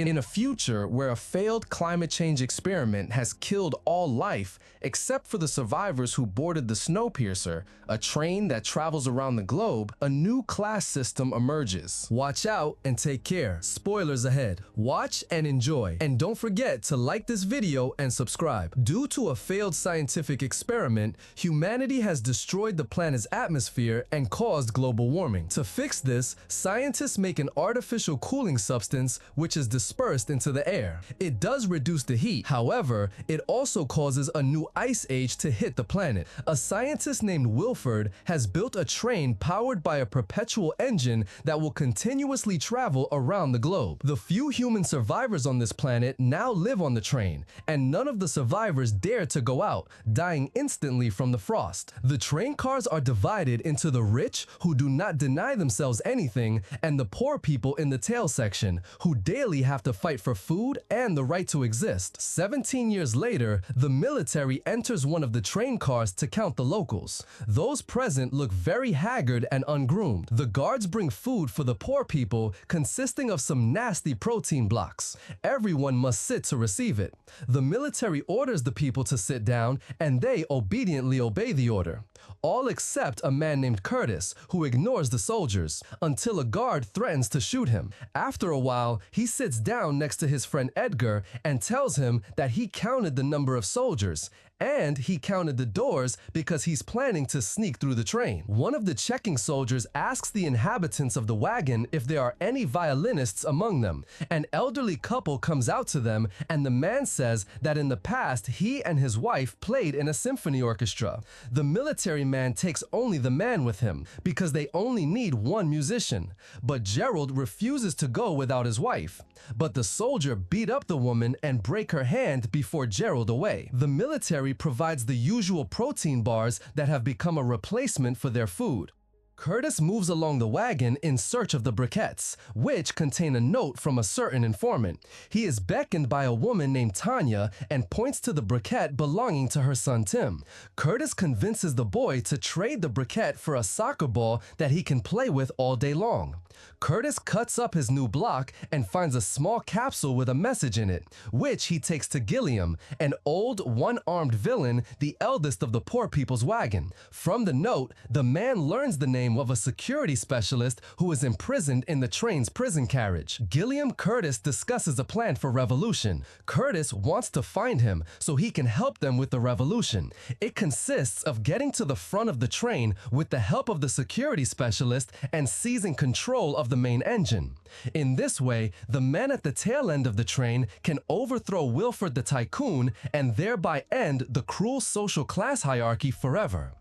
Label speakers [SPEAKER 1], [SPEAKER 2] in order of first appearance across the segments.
[SPEAKER 1] In a future where a failed climate change experiment has killed all life except for the survivors who boarded the Snowpiercer, a train that travels around the globe, a new class system emerges. Watch out and take care. Spoilers ahead. Watch and enjoy. And don't forget to like this video and subscribe. Due to a failed scientific experiment, humanity has destroyed the planet's atmosphere and caused global warming. To fix this, scientists make an artificial cooling substance which is dispersed into the air. It does reduce the heat. However, it also causes a new ice age to hit the planet. A scientist named Wilford has built a train powered by a perpetual engine that will continuously travel around the globe. The few human survivors on this planet now live on the train, and none of the survivors dare to go out, dying instantly from the frost. The train cars are divided into the rich, who do not deny themselves anything, and the poor people in the tail section, who daily have to fight for food and the right to exist. 17 years later, the military enters one of the train cars to count the locals. Those present look very haggard and ungroomed. The guards bring food for the poor people, consisting of some nasty protein blocks. Everyone must sit to receive it. The military orders the people to sit down, and they obediently obey the order. All except a man named Curtis, who ignores the soldiers, until a guard threatens to shoot him. After a while, he sits down next to his friend Edgar and tells him that he counted the number of soldiers, and he counted the doors because he's planning to sneak through the train. One of the checking soldiers asks the inhabitants of the wagon if there are any violinists among them. An elderly couple comes out to them, and the man says that in the past he and his wife played in a symphony orchestra. The military man takes only the man with him because they only need one musician. But Gerald refuses to go without his wife. But the soldier beat up the woman and break her hand before Gerald away. The military provides the usual protein bars that have become a replacement for their food. Curtis moves along the wagon in search of the briquettes, which contain a note from a certain informant. He is beckoned by a woman named Tanya and points to the briquette belonging to her son Tim. Curtis convinces the boy to trade the briquette for a soccer ball that he can play with all day long. Curtis cuts up his new block and finds a small capsule with a message in it, which he takes to Gilliam, an old, one-armed villain, the eldest of the poor people's wagon. From the note, the man learns the name of a security specialist who is imprisoned in the train's prison carriage. Gilliam Curtis discusses a plan for revolution. Curtis wants to find him so he can help them with the revolution. It consists of getting to the front of the train with the help of the security specialist and seizing control of the main engine. In this way, the men at the tail end of the train can overthrow Wilford the tycoon and thereby end the cruel social class hierarchy forever.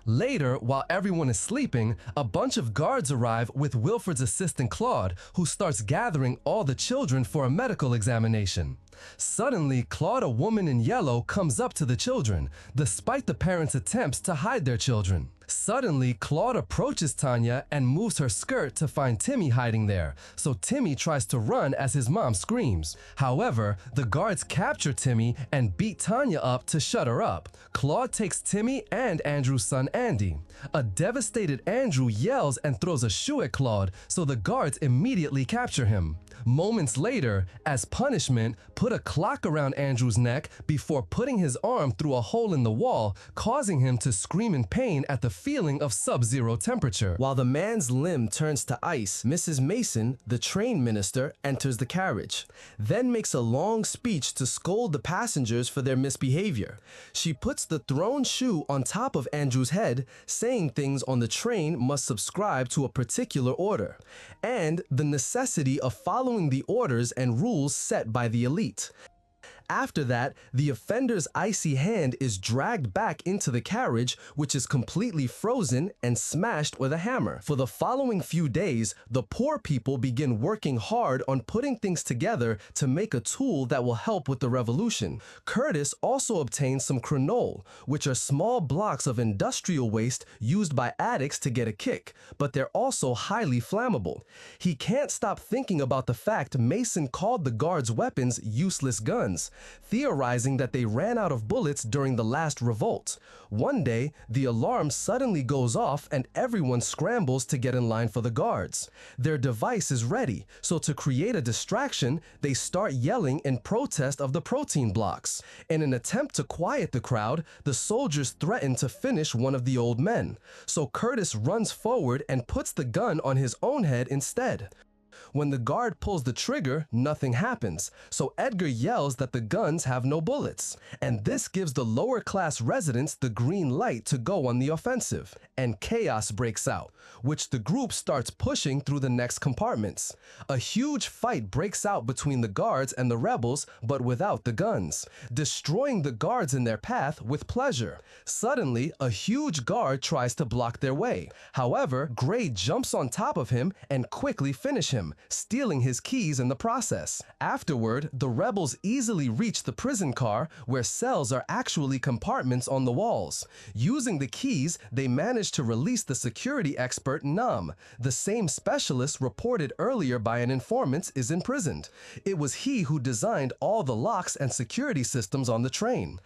[SPEAKER 1] Later, while everyone is sleeping, a bunch of guards arrive with Wilford's assistant Claude, who starts gathering all the children for a medical examination. Suddenly, Claude, a woman in yellow, comes up to the children, despite the parents' attempts to hide their children. Suddenly, Claude approaches Tanya and moves her skirt to find Timmy hiding there, so Timmy tries to run as his mom screams. However, the guards capture Timmy and beat Tanya up to shut her up. Claude takes Timmy and Andrew's son Andy. A devastated Andrew yells and throws a shoe at Claude, so the guards immediately capture him. Moments later, as punishment, put a clock around Andrew's neck before putting his arm through a hole in the wall, causing him to scream in pain at the feeling of sub-zero temperature. While the man's limb turns to ice, Mrs. Mason, the train minister, enters the carriage, then makes a long speech to scold the passengers for their misbehavior. She puts the thrown shoe on top of Andrew's head, saying things on the train must subscribe to a particular order, and the necessity of following the orders and rules set by the elite. After that, the offender's icy hand is dragged back into the carriage, which is completely frozen and smashed with a hammer. For the following few days, the poor people begin working hard on putting things together to make a tool that will help with the revolution. Curtis also obtains some crenol, which are small blocks of industrial waste used by addicts to get a kick, but they're also highly flammable. He can't stop thinking about the fact Mason called the guards' weapons useless guns, theorizing that they ran out of bullets during the last revolt. One day, the alarm suddenly goes off and everyone scrambles to get in line for the guards. Their device is ready, so to create a distraction, they start yelling in protest of the protein blocks. In an attempt to quiet the crowd, the soldiers threaten to finish one of the old men. So Curtis runs forward and puts the gun on his own head instead. When the guard pulls the trigger, nothing happens, so Edgar yells that the guns have no bullets, and this gives the lower-class residents the green light to go on the offensive, and chaos breaks out, which the group starts pushing through the next compartments. A huge fight breaks out between the guards and the rebels, but without the guns, destroying the guards in their path with pleasure. Suddenly, a huge guard tries to block their way. However, Gray jumps on top of him and quickly finishes him, stealing his keys in the process. Afterward, the rebels easily reach the prison car, where cells are actually compartments on the walls. Using the keys, they manage to release the security expert Nam. The same specialist reported earlier by an informant is imprisoned. It was he who designed all the locks and security systems on the train.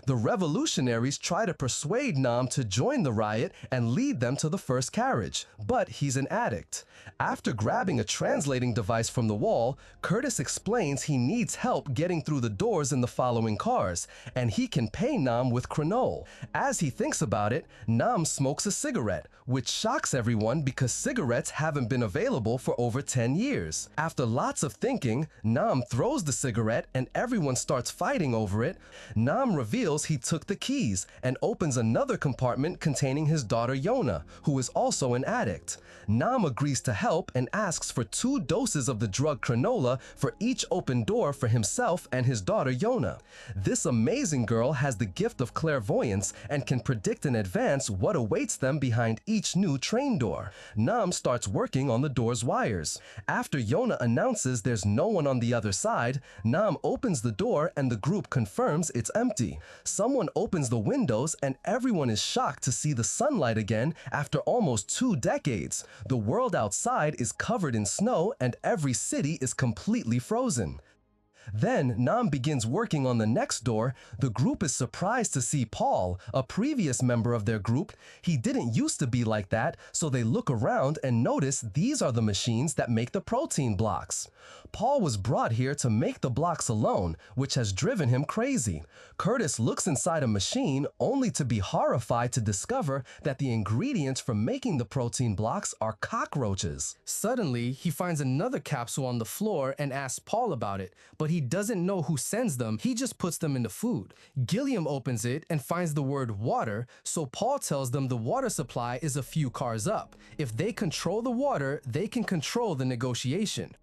[SPEAKER 1] The revolutionaries try to persuade Nam to join the riot and lead them to the first carriage, but he's an addict. After grabbing a translating device from the wall, Curtis explains he needs help getting through the doors in the following cars, and he can pay Nam with crenol. As he thinks about it, Nam smokes a cigarette, which shocks everyone because cigarettes haven't been available for over 10 years. After lots of thinking, Nam throws the cigarette and everyone starts fighting over it. Nam reveals he took the keys and opens another compartment containing his daughter Yona, who is also an addict. Nam agrees to help and asks for 2 doses of the drug Crenola for each open door for himself and his daughter Yona. This amazing girl has the gift of clairvoyance and can predict in advance what awaits them behind each new train door. Nam starts working on the door's wires. After Yona announces there's no one on the other side, Nam opens the door and the group confirms it's empty. Someone opens the windows and everyone is shocked to see the sunlight again after almost 2 decades. The world outside is covered in snow and every city is completely frozen. Then Nam begins working on the next door. The group is surprised to see Paul, a previous member of their group. He didn't used to be like that, so they look around and notice these are the machines that make the protein blocks. Paul was brought here to make the blocks alone, which has driven him crazy. Curtis looks inside a machine only to be horrified to discover that the ingredients for making the protein blocks are cockroaches. Suddenly, he finds another capsule on the floor and asks Paul about it, but he doesn't know who sends them, he just puts them in the food. Gilliam opens it and finds the word water, so Paul tells them the water supply is a few cars up. If they control the water, they can control the negotiation.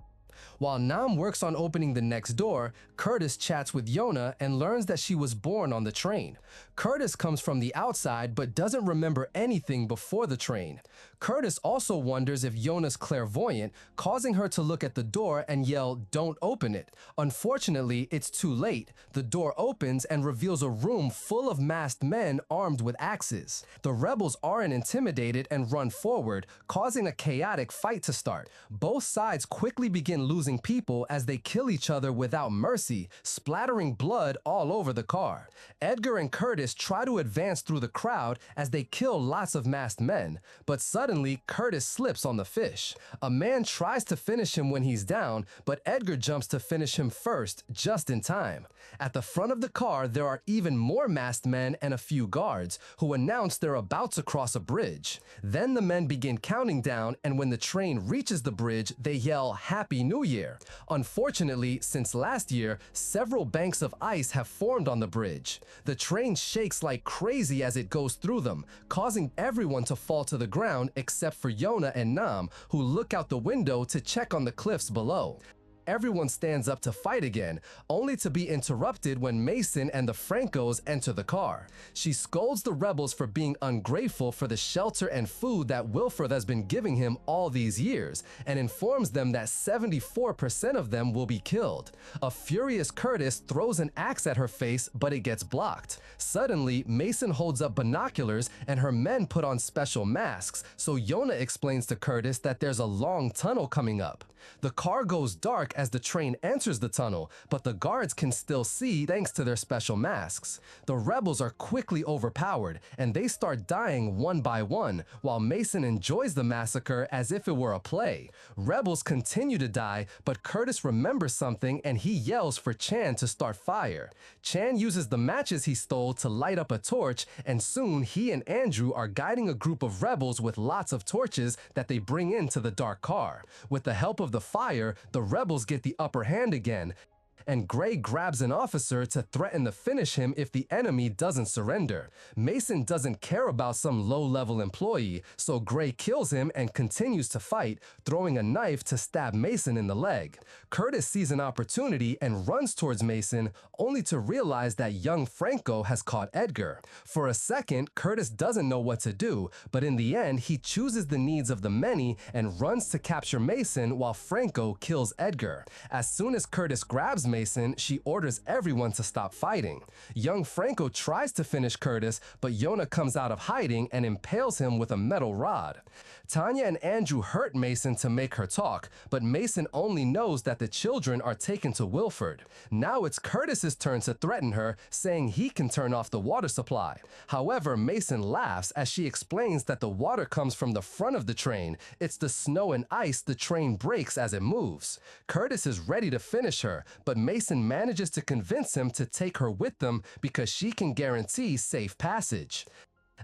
[SPEAKER 1] While Nam works on opening the next door, Curtis chats with Yona and learns that she was born on the train. Curtis comes from the outside but doesn't remember anything before the train. Curtis also wonders if Yona's clairvoyant, causing her to look at the door and yell, "Don't open it." Unfortunately, it's too late. The door opens and reveals a room full of masked men armed with axes. The rebels aren't intimidated and run forward, causing a chaotic fight to start. Both sides quickly begin losing people as they kill each other without mercy, splattering blood all over the car. Edgar and Curtis try to advance through the crowd as they kill lots of masked men, but suddenly Curtis slips on the fish. A man tries to finish him when he's down, but Edgar jumps to finish him first, just in time. At the front of the car, there are even more masked men and a few guards, who announce they're about to cross a bridge. Then the men begin counting down, and when the train reaches the bridge, they yell, "Happy New Year." Unfortunately, since last year, several banks of ice have formed on the bridge. The train shakes like crazy as it goes through them, causing everyone to fall to the ground except for Yona and Nam, who look out the window to check on the cliffs below. Everyone stands up to fight again, only to be interrupted when Mason and the Francos enter the car. She scolds the rebels for being ungrateful for the shelter and food that Wilfred has been giving him all these years, and informs them that 74% of them will be killed. A furious Curtis throws an axe at her face, but it gets blocked. Suddenly, Mason holds up binoculars and her men put on special masks, so Yona explains to Curtis that there's a long tunnel coming up. The car goes dark as the train enters the tunnel, but the guards can still see thanks to their special masks. The rebels are quickly overpowered, and they start dying one by one, while Mason enjoys the massacre as if it were a play. Rebels continue to die, but Curtis remembers something and he yells for Chan to start fire. Chan uses the matches he stole to light up a torch, and soon he and Andrew are guiding a group of rebels with lots of torches that they bring into the dark car. With the help of the fire, the rebels get the upper hand again, and Gray grabs an officer to threaten to finish him if the enemy doesn't surrender. Mason doesn't care about some low-level employee, so Gray kills him and continues to fight, throwing a knife to stab Mason in the leg. Curtis sees an opportunity and runs towards Mason, only to realize that young Franco has caught Edgar. For a second, Curtis doesn't know what to do, but in the end, he chooses the needs of the many and runs to capture Mason while Franco kills Edgar. As soon as Curtis grabs Mason, she orders everyone to stop fighting. Young Franco tries to finish Curtis, but Yona comes out of hiding and impales him with a metal rod. Tanya and Andrew hurt Mason to make her talk, but Mason only knows that the children are taken to Wilford. Now it's Curtis's turn to threaten her, saying he can turn off the water supply. However, Mason laughs as she explains that the water comes from the front of the train. It's the snow and ice the train breaks as it moves. Curtis is ready to finish her, but Mason manages to convince him to take her with them because she can guarantee safe passage.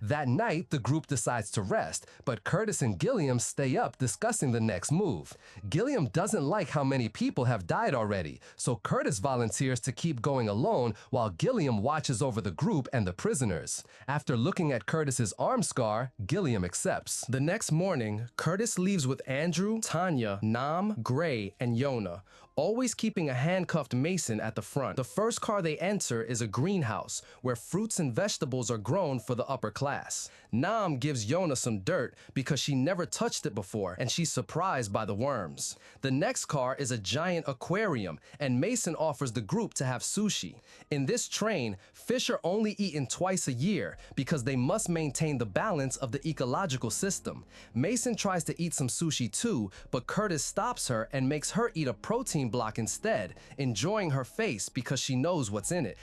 [SPEAKER 1] That night, the group decides to rest, but Curtis and Gilliam stay up discussing the next move. Gilliam doesn't like how many people have died already, so Curtis volunteers to keep going alone while Gilliam watches over the group and the prisoners. After looking at Curtis's arm scar, Gilliam accepts. The next morning, Curtis leaves with Andrew, Tanya, Nam, Gray, and Yona, always keeping a handcuffed Mason at the front. The first car they enter is a greenhouse, where fruits and vegetables are grown for the upper class. Nam gives Yona some dirt because she never touched it before, and she's surprised by the worms. The next car is a giant aquarium, and Mason offers the group to have sushi. In this train, fish are only eaten twice a year because they must maintain the balance of the ecological system. Mason tries to eat some sushi too, but Curtis stops her and makes her eat a protein block instead, enjoying her face because she knows what's in it.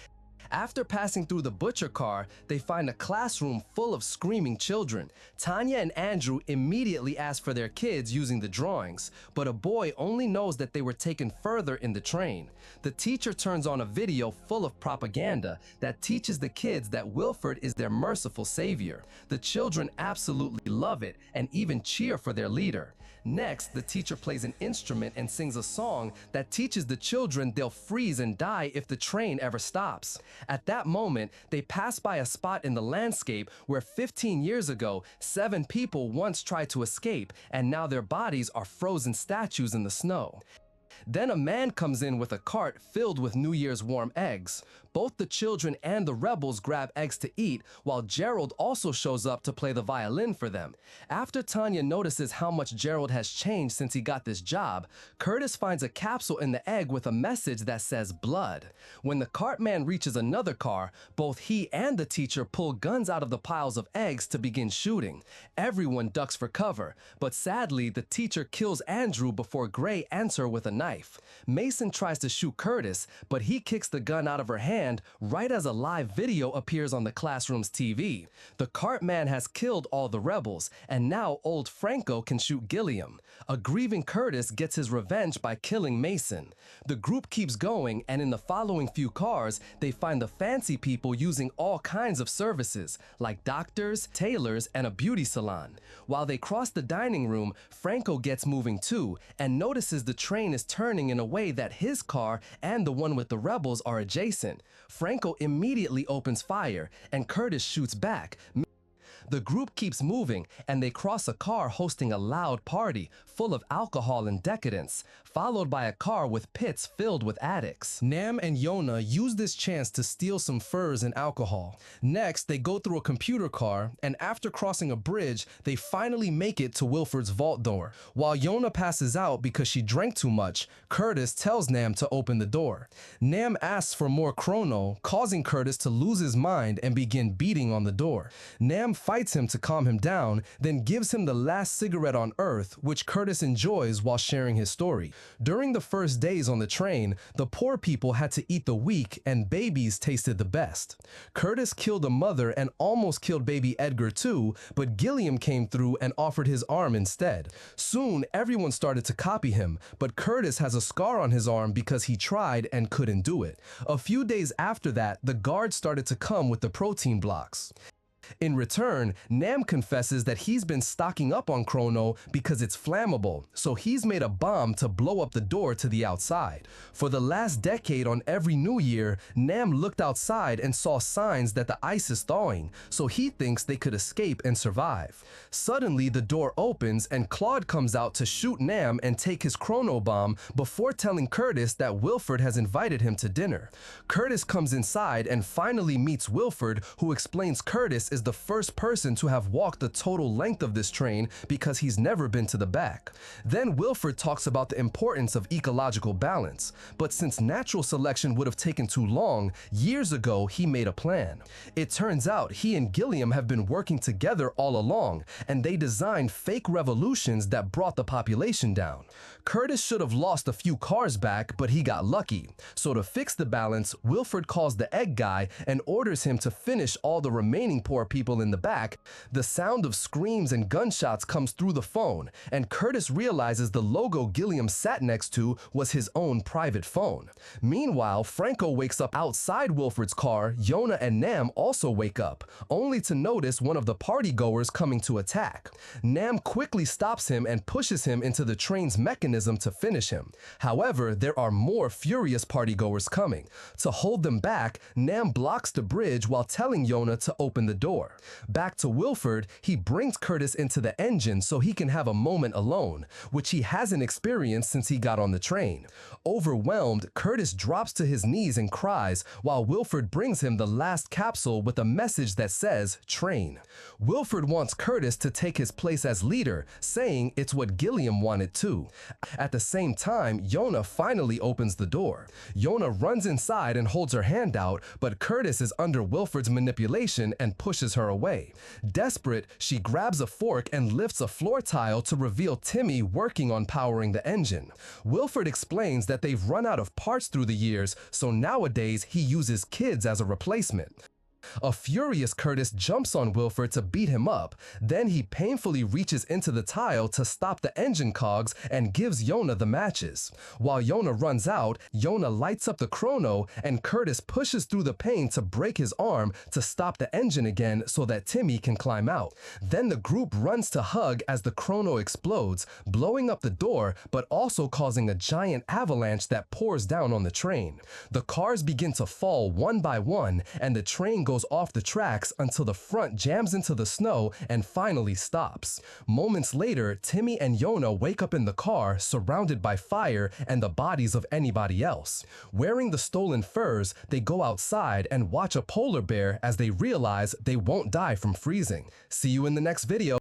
[SPEAKER 1] After passing through the butcher car, they find a classroom full of screaming children. Tanya and Andrew immediately ask for their kids using the drawings, but a boy only knows that they were taken further in the train. The teacher turns on a video full of propaganda that teaches the kids that Wilford is their merciful savior. The children absolutely love it and even cheer for their leader. Next, the teacher plays an instrument and sings a song that teaches the children they'll freeze and die if the train ever stops. At that moment, they pass by a spot in the landscape where 15 years ago, 7 people once tried to escape, and now their bodies are frozen statues in the snow. Then a man comes in with a cart filled with New Year's warm eggs. Both the children and the rebels grab eggs to eat, while Gerald also shows up to play the violin for them. After Tanya notices how much Gerald has changed since he got this job, Curtis finds a capsule in the egg with a message that says blood. When the cart man reaches another car, both he and the teacher pull guns out of the piles of eggs to begin shooting. Everyone ducks for cover, but sadly, the teacher kills Andrew before Gray ends her with a knife. Mason tries to shoot Curtis, but he kicks the gun out of her hand right as a live video appears on the classroom's TV. The cart man has killed all the rebels, and now old Franco can shoot Gilliam. A grieving Curtis gets his revenge by killing Mason. The group keeps going, and in the following few cars, they find the fancy people using all kinds of services, like doctors, tailors, and a beauty salon. While they cross the dining room, Franco gets moving too, and notices the train is turning in a way that his car and the one with the rebels are adjacent. Franco immediately opens fire, and Curtis shoots back. The group keeps moving, and they cross a car hosting a loud party full of alcohol and decadence, followed by a car with pits filled with addicts. Nam and Yona use this chance to steal some furs and alcohol. Next, they go through a computer car, and after crossing a bridge, they finally make it to Wilford's vault door. While Yona passes out because she drank too much, Curtis tells Nam to open the door. Nam asks for more chrono, causing Curtis to lose his mind and begin beating on the door. Nam finally fights him to calm him down, then gives him the last cigarette on Earth, which Curtis enjoys while sharing his story. During the first days on the train, the poor people had to eat the weak and babies tasted the best. Curtis killed a mother and almost killed baby Edgar too, but Gilliam came through and offered his arm instead. Soon, everyone started to copy him, but Curtis has a scar on his arm because he tried and couldn't do it. A few days after that, the guards started to come with the protein blocks. In return, Nam confesses that he's been stocking up on Chrono because it's flammable, so he's made a bomb to blow up the door to the outside. For the last decade on every New Year, Nam looked outside and saw signs that the ice is thawing, so he thinks they could escape and survive. Suddenly, the door opens and Claude comes out to shoot Nam and take his Chrono bomb before telling Curtis that Wilford has invited him to dinner. Curtis comes inside and finally meets Wilford, who explains Curtis is the first person to have walked the total length of this train because he's never been to the back. Then Wilford talks about the importance of ecological balance, but since natural selection would have taken too long, years ago he made a plan. It turns out he and Gilliam have been working together all along, and they designed fake revolutions that brought the population down. Curtis should have lost a few cars back, but he got lucky. So to fix the balance, Wilford calls the egg guy and orders him to finish all the remaining poor people in the back. The sound of screams and gunshots comes through the phone, and Curtis realizes the logo Gilliam sat next to was his own private phone. Meanwhile, Franco wakes up outside Wilford's car. Yona and Nam also wake up, only to notice one of the partygoers coming to attack. Nam quickly stops him and pushes him into the train's mechanism to finish him. However, there are more furious partygoers coming. To hold them back, Nam blocks the bridge while telling Yona to open the door. Back to Wilford, he brings Curtis into the engine so he can have a moment alone, which he hasn't experienced since he got on the train. Overwhelmed, Curtis drops to his knees and cries while Wilford brings him the last capsule with a message that says, "Train." Wilford wants Curtis to take his place as leader, saying it's what Gilliam wanted too. At the same time, Yona finally opens the door. Yona runs inside and holds her hand out, but Curtis is under Wilford's manipulation and pushes her away. Desperate, she grabs a fork and lifts a floor tile to reveal Timmy working on powering the engine. Wilford explains that they've run out of parts through the years, so nowadays he uses kids as a replacement. A furious Curtis jumps on Wilford to beat him up. Then he painfully reaches into the tile to stop the engine cogs and gives Yona the matches. While Yona runs out, Yona lights up the chrono and Curtis pushes through the pain to break his arm to stop the engine again so that Timmy can climb out. Then the group runs to hug as the chrono explodes, blowing up the door but also causing a giant avalanche that pours down on the train. The cars begin to fall one by one and the train goes off the tracks until the front jams into the snow and finally stops. Moments later, Timmy and Yona wake up in the car, surrounded by fire and the bodies of anybody else. Wearing the stolen furs, they go outside and watch a polar bear as they realize they won't die from freezing. See you in the next video.